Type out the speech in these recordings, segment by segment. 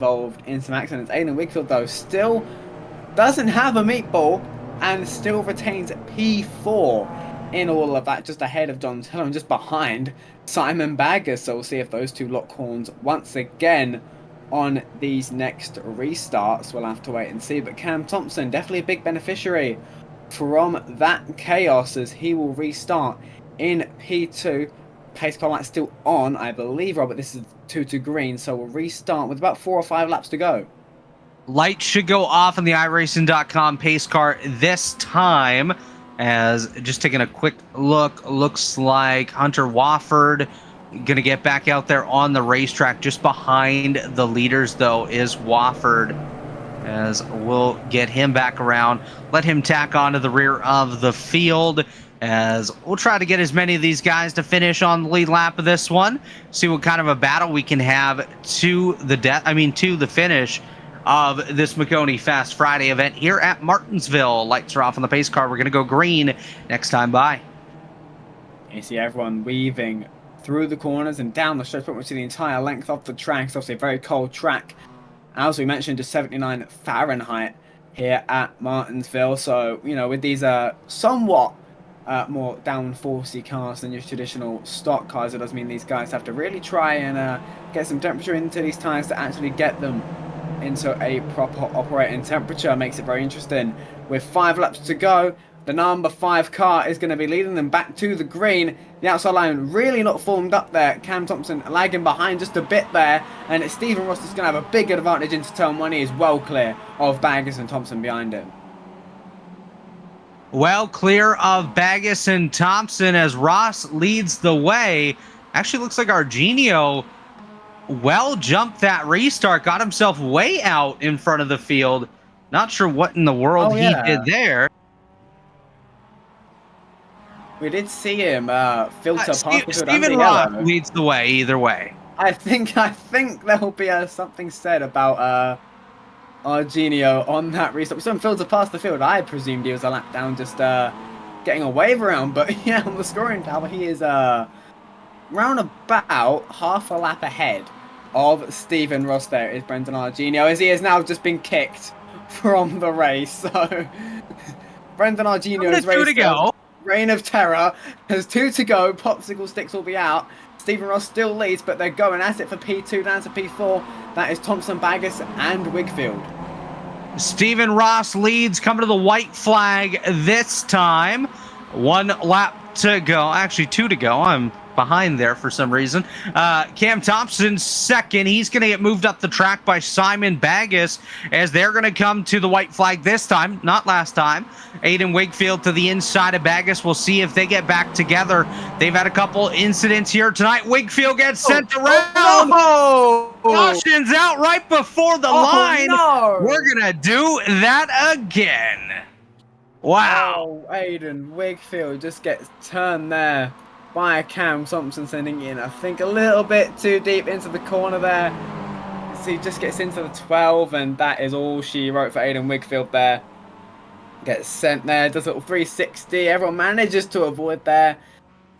involved in some accidents. Aiden Wigfield, though, still doesn't have a meatball and still retains P4 in all of that, just ahead of John Hill and just behind Simon Bagger. So we'll see if those two lock horns once again on these next restarts. We'll have to wait and see. But Cam Thompson, definitely a big beneficiary from that chaos, as he will restart in P2. Pace car light still on, I believe, Robert. This is 2 to green, so we'll restart with about 4 or 5 laps to go. Light should go off on the iRacing.com pace car this time. As just taking a quick look, looks like Hunter Wofford going to get back out there on the racetrack. Just behind the leaders, though, is Wofford, as we'll get him back around, let him tack onto the rear of the field, as we'll try to get as many of these guys to finish on the lead lap of this one. See what kind of a battle we can have to the finish of this Maconi Fast Friday event here at Martinsville. Lights are off on the pace car. We're going to go green next time by. You see everyone weaving through the corners and down the stretch, pretty much the entire length of the track. It's obviously a very cold track. As we mentioned, just 79 Fahrenheit here at Martinsville. So, you know, with these somewhat more downforcey cars than your traditional stock cars, it does mean these guys have to really try and get some temperature into these tires to actually get them into a proper operating temperature. Makes it very interesting. With 5 laps to go, the number 5 car is going to be leading them back to the green. The outside line really not formed up there. Cam Thompson lagging behind just a bit there, and it's Stephen Ross that's going to have a big advantage into turn 1. He is well clear of Baggers and Thompson behind him. Well clear of Baggis and Thompson as Ross leads the way. Actually looks like Argenio well jumped that restart, got himself way out in front of the field. Not sure what in the world he did there. We did see him filter past the field. Stephen Ross leads the way either way. I think there'll be something said about Argenio on that restart. We saw him filter past the field. I presumed he was a lap down, just getting a wave around. But yeah, on the scoring tower, he is round about half a lap ahead of Stephen Ross. There is Brendan Argenio, as he has now just been kicked from the race. So Brendan Argenio's race to go. Reign of Terror has 2 to go. Popsicle sticks will be out. Stephen Ross still leads, but they're going at it for P2 down to P4. That is Thompson, Baggis, and Wigfield. Stephen Ross leads, coming to the white flag this time. 1 lap to go. Actually, 2 to go. I'm behind there for some reason. Cam Thompson second. He's going to get moved up the track by Simon Baggis, as they're going to come to the white flag this time, not last time. Aiden Wigfield to the inside of Baggis. We'll see if they get back together. They've had a couple incidents here tonight. Wigfield gets sent around. Caution's out right before the line. No. We're going to do that again. Wow. Oh, Aiden Wigfield just gets turned there by Cam Thompson, sending in, I think, a little bit too deep into the corner there. So he just gets into the 12, and that is all she wrote for Aiden Wigfield there. Gets sent there, does a little 360. Everyone manages to avoid there,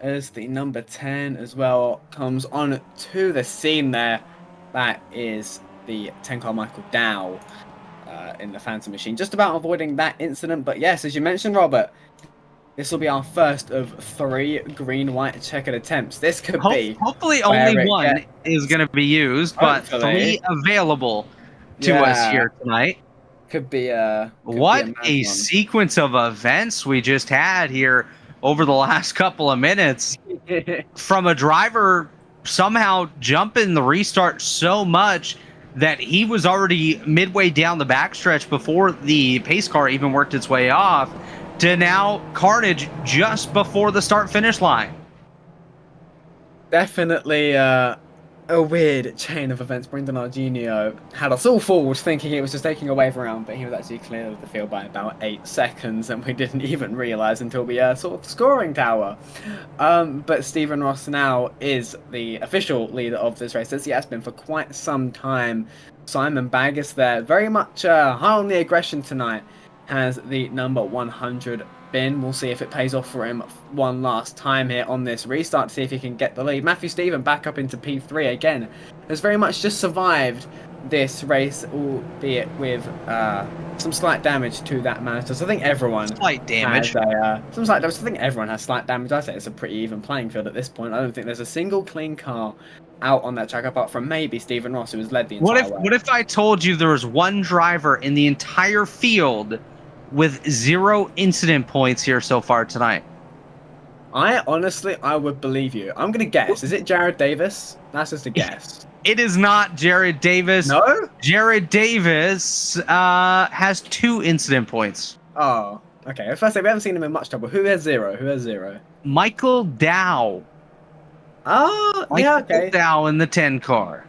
as the number 10 as well comes on to the scene there. That is the 10 car Michael Dow in the Phantom Machine. Just about avoiding that incident, but yes, as you mentioned, Robert, this will be our first of 3 green-white checkered attempts. This could be... Hopefully only 1 is going to be used, but 3 available to us here tonight. Could be what a sequence of events we just had here over the last couple of minutes. From a driver somehow jumping the restart so much that he was already midway down the backstretch before the pace car even worked its way off, to now carnage just before the start-finish line. Definitely a weird chain of events. Brendan Argenio had us all fooled, thinking it was just taking a wave around, but he was actually clear of the field by about 8 seconds, and we didn't even realise until we saw the scoring tower. But Stephen Ross now is the official leader of this race, as he has been for quite some time. Simon Baggis there, very much high on the aggression tonight, has the number 100 bin. We'll see if it pays off for him one last time here on this restart to see if he can get the lead. Matthew Stephen back up into P3 again. Has very much just survived this race, albeit with some slight damage to that motor. So I think everyone Slight damage. has some slight damage. I think everyone has slight damage. I say it's a pretty even playing field at this point. I don't think there's a single clean car out on that track apart from maybe Stephen Ross, who has led the entire way. What if I told you there was one driver in the entire field with 0 incident points here so far tonight? I would believe you. I'm gonna guess. Is it Jared Davis? That's just a guess. It is not Jared Davis. No? Jared Davis has 2 incident points. Oh, okay. If I say we haven't seen him in much trouble, who has 0? Who has 0? Michael Dow. Oh, yeah, okay. Dow in the 10 car.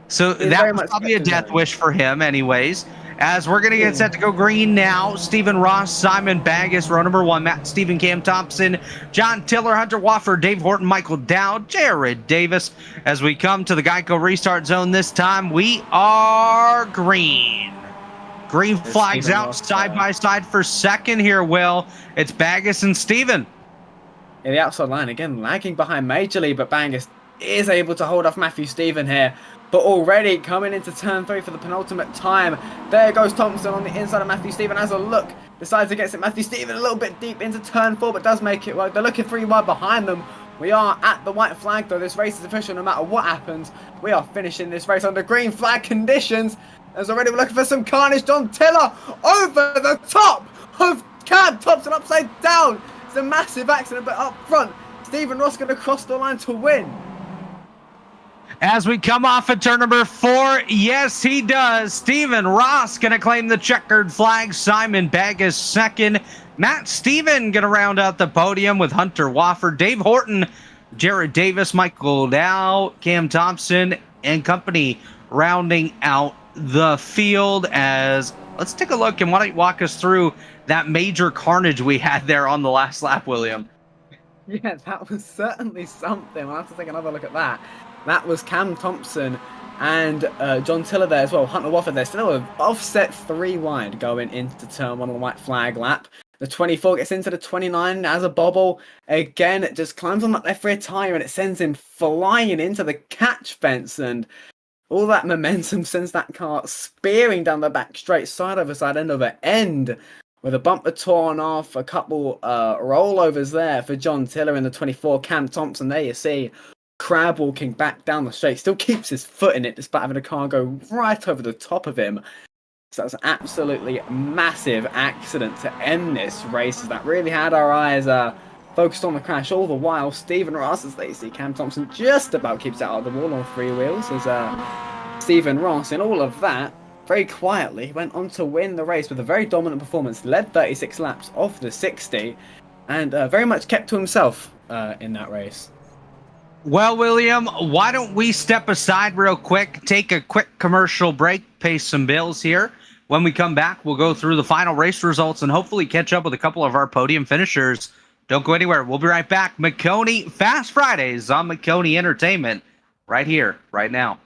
So that was probably a death wish for him anyways. As we're going to get set to go green now, Stephen Ross, Simon Baggis, row number 1, Matt Stephen, Cam Thompson, John Tiller, Hunter Wofford, Dave Horton, Michael Dow, Jared Davis. As we come to the Geico restart zone this time, we are green. Green flags out side by side for second here, Will. It's Baggis and Stephen. In the outside line, again, lagging behind majorly, but Baggis is able to hold off Matthew Stephen here. But already coming into turn 3 for the penultimate time. There goes Thompson on the inside of Matthew Stephen. Has a look, decides to get it. Matthew Stephen a little bit deep into turn 4, but does make it work. They're looking 3 wide behind them. We are at the white flag, though. This race is official no matter what happens. We are finishing this race under green flag conditions. As already we're looking for some carnage. John Tiller over the top of Cam Thompson upside down. It's a massive accident, but up front, Stephen Ross going to cross the line to win. As we come off of turn number 4, yes, he does. Stephen Ross going to claim the checkered flag. Simon Baggis second. Matt Stephen going to round out the podium with Hunter Wofford, Dave Horton, Jared Davis, Michael Dow, Cam Thompson, and company rounding out the field. As let's take a look, and why don't you walk us through that major carnage we had there on the last lap, William? Yeah, that was certainly something. I'll have to take another look at that. That was Cam Thompson and John Tiller there as well. Hunter Wofford there. Still offset 3 wide going into turn 1 on the white flag lap. The 24 gets into the 29 as a bobble. Again, it just climbs on that left rear tyre and it sends him flying into the catch fence. And all that momentum sends that car spearing down the back straight, side over side, end over end. With a bumper torn off, a couple rollovers there for John Tiller in the 24. Cam Thompson, there you see, crab walking back down the straight. Still keeps his foot in it despite having a car go right over the top of him. So that's an absolutely massive accident to end this race. That really had our eyes focused on the crash. All the while, Stephen Ross, as they see, Cam Thompson just about keeps it out of the wall on 3 wheels. As Stephen Ross, in all of that, very quietly went on to win the race with a very dominant performance, led 36 laps of the 60, and very much kept to himself in that race. Well, William, why don't we step aside real quick, take a quick commercial break, pay some bills here. When we come back, we'll go through the final race results and hopefully catch up with a couple of our podium finishers. Don't go anywhere. We'll be right back. Maconi Fast Fridays on Maconi Entertainment right here, right now.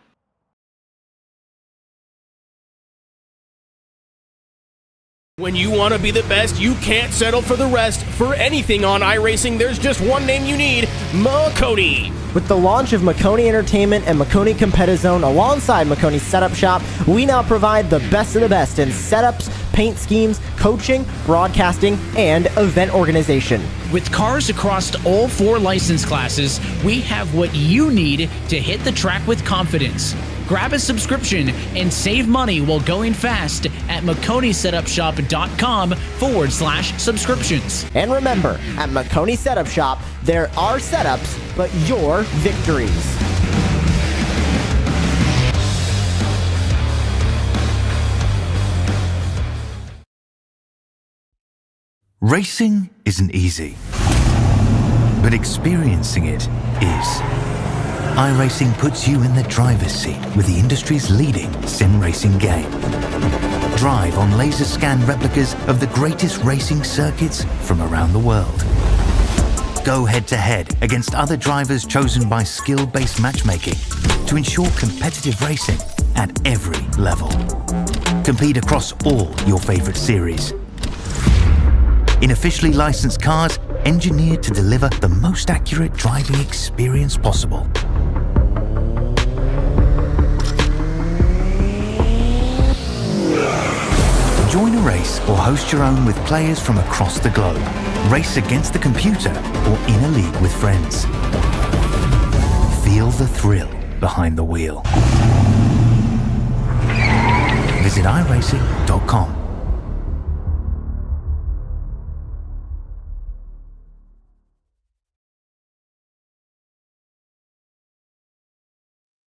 When you want to be the best, you can't settle for the rest. For anything on iRacing, there's just one name you need, Maconi. With the launch of Maconi Entertainment and Maconi Competizone alongside Maconi Setup Shop, we now provide the best of the best in setups, paint schemes, coaching, broadcasting, and event organization. With cars across all 4 license classes, we have what you need to hit the track with confidence. Grab a subscription and save money while going fast at MaconiSetupShop.com/subscriptions. And remember, at Maconi Setup Shop, there are setups, but your victories. Racing isn't easy, but experiencing it is. iRacing puts you in the driver's seat with the industry's leading sim racing game. Drive on laser scan replicas of the greatest racing circuits from around the world. Go head to head against other drivers chosen by skill-based matchmaking to ensure competitive racing at every level. Compete across all your favorite series. In officially licensed cars, engineered to deliver the most accurate driving experience possible. race or host your own with players from across the globe. Race against the computer or in a league with friends. Feel the thrill behind the wheel. Visit iRacing.com.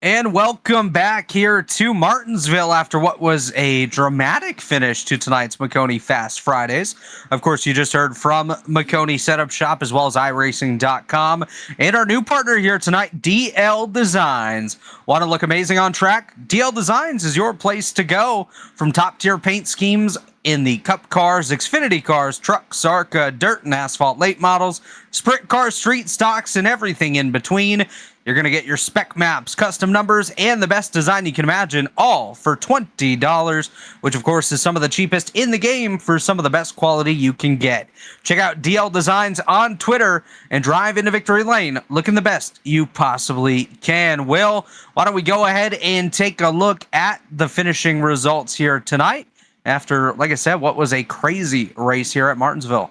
And welcome back here to Martinsville after what was a dramatic finish to tonight's Maconi Fast Fridays. Of course, you just heard from Maconi Setup Shop as well as iRacing.com and our new partner here tonight, DL Designs. Want to look amazing on track? DL Designs is your place to go. From top-tier paint schemes in the Cup cars, Xfinity cars, trucks, ARCA, dirt and asphalt late models, sprint cars, street stocks, and everything in between. You're going to get your spec maps, custom numbers, and the best design you can imagine, all for $20, which of course is some of the cheapest in the game for some of the best quality you can get. Check out DL Designs on Twitter and drive into victory lane looking the best you possibly can. Will, why don't we go ahead and take a look at the finishing results here tonight after, like I said, what was a crazy race here at Martinsville.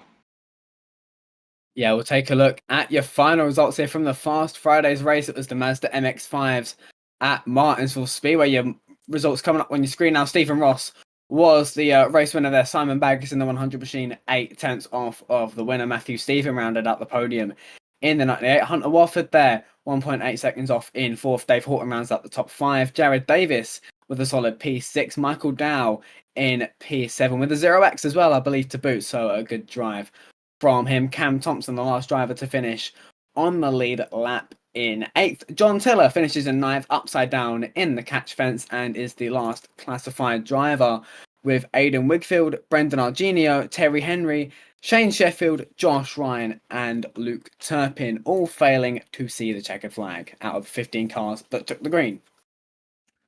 Yeah, we'll take a look at your final results here from the Fast Fridays race. It was the Mazda MX-5s at Martinsville Speedway. Your results coming up on your screen now. Stephen Ross was the race winner there. Simon Baggis in the 100 machine, 8/10 off of the winner. Matthew Stephen rounded out the podium in the 98. Hunter Wofford there, 1.8 seconds off in fourth. Dave Horton rounds out the top 5. Jared Davis with a solid P6. Michael Dow in P7 with a 0x as well, I believe, to boot. So a good drive from him. Cam Thompson, the last driver to finish on the lead lap in 8th. John Tiller finishes in 9th, upside down in the catch fence, and is the last classified driver, with Aidan Wigfield, Brendan Argenio, Terry Henry, Shane Sheffield, Josh Ryan, and Luke Turpin all failing to see the checkered flag out of 15 cars that took the green.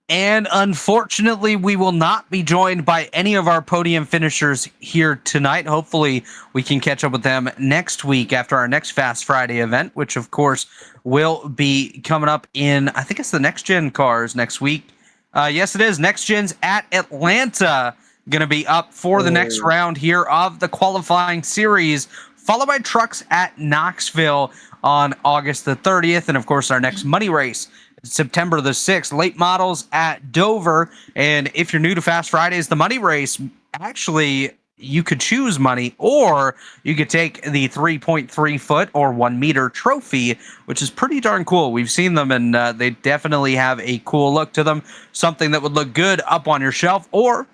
And unfortunately, we will not be joined by any of our podium finishers here tonight. Hopefully, we can catch up with them next week after our next Fast Friday event, which, of course, will be coming up in, I think it's the Next Gen cars next week. Yes, it is. Next Gen's at Atlanta. Going to be up for the next round here of the qualifying series, followed by trucks at Knoxville on August the 30th. And, of course, our next money race, September the 6th, late models at Dover. And if you're new to Fast Fridays, the money race, actually, you could choose money, or you could take the 3.3 foot or 1 meter trophy, which is pretty darn cool. We've seen them, and they definitely have a cool look to them, something that would look good up on your shelf. Or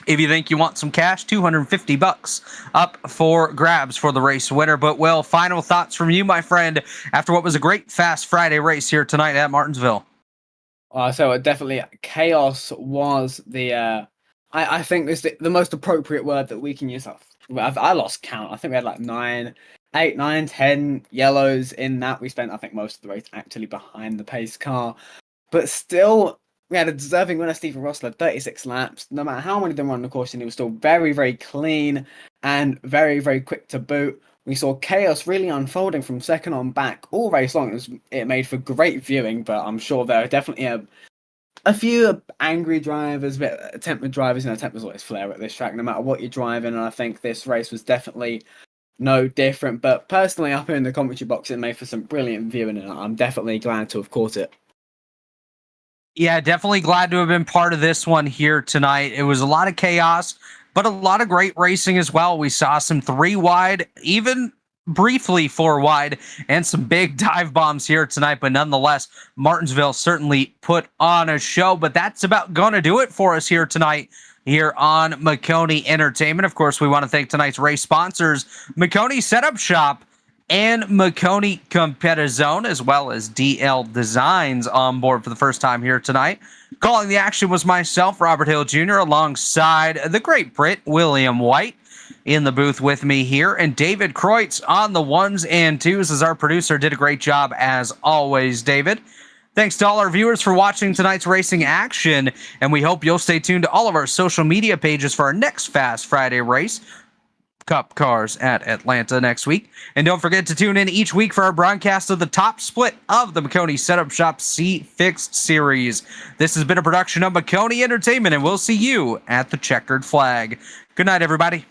if you think you want some cash, $250 up for grabs for the race winner. But, Will, final thoughts from you, my friend, after what was a great Fast Friday race here tonight at Martinsville. So definitely chaos was the, I think is the most appropriate word that we can use. I lost count. I think we had like 8, 9, 10 yellows in that. We spent, I think, most of the race actually behind the pace car. But still, we had a deserving winner, Stephen Ross, led 36 laps. No matter how many of them were on the course, and he was still very, very clean and very, very quick to boot. We saw chaos really unfolding from second on back all race long. It made for great viewing, but I'm sure there are definitely a few angry drivers, a bit tempered drivers. You know, tempers always flare at this track, no matter what you're driving. And I think this race was definitely no different. But personally, up here in the commentary box, it made for some brilliant viewing, and I'm definitely glad to have caught it. Yeah, definitely glad to have been part of this one here tonight. It was a lot of chaos, but a lot of great racing as well. We saw some 3 wide, even briefly 4 wide, and some big dive bombs here tonight. But nonetheless, Martinsville certainly put on a show. But that's about going to do it for us here tonight here on Maconi Entertainment. Of course, we want to thank tonight's race sponsors, Maconi Setup Shop and Maconi Competition, as well as DL Designs on board for the first time here tonight. Calling the action was myself, Robert Hill Jr., alongside the great Brit, William White, in the booth with me here, and David Kreutz on the 1s and 2s as our producer. Did a great job as always, David. Thanks to all our viewers for watching tonight's racing action, and we hope you'll stay tuned to all of our social media pages for our next Fast Friday race, Cup Cars at Atlanta next week. And don't forget to tune in each week for our broadcast of the top split of the Maconi Setup Shop C-Fixed Series. This has been a production of Maconi Entertainment, and we'll see you at the checkered flag. Good night, everybody.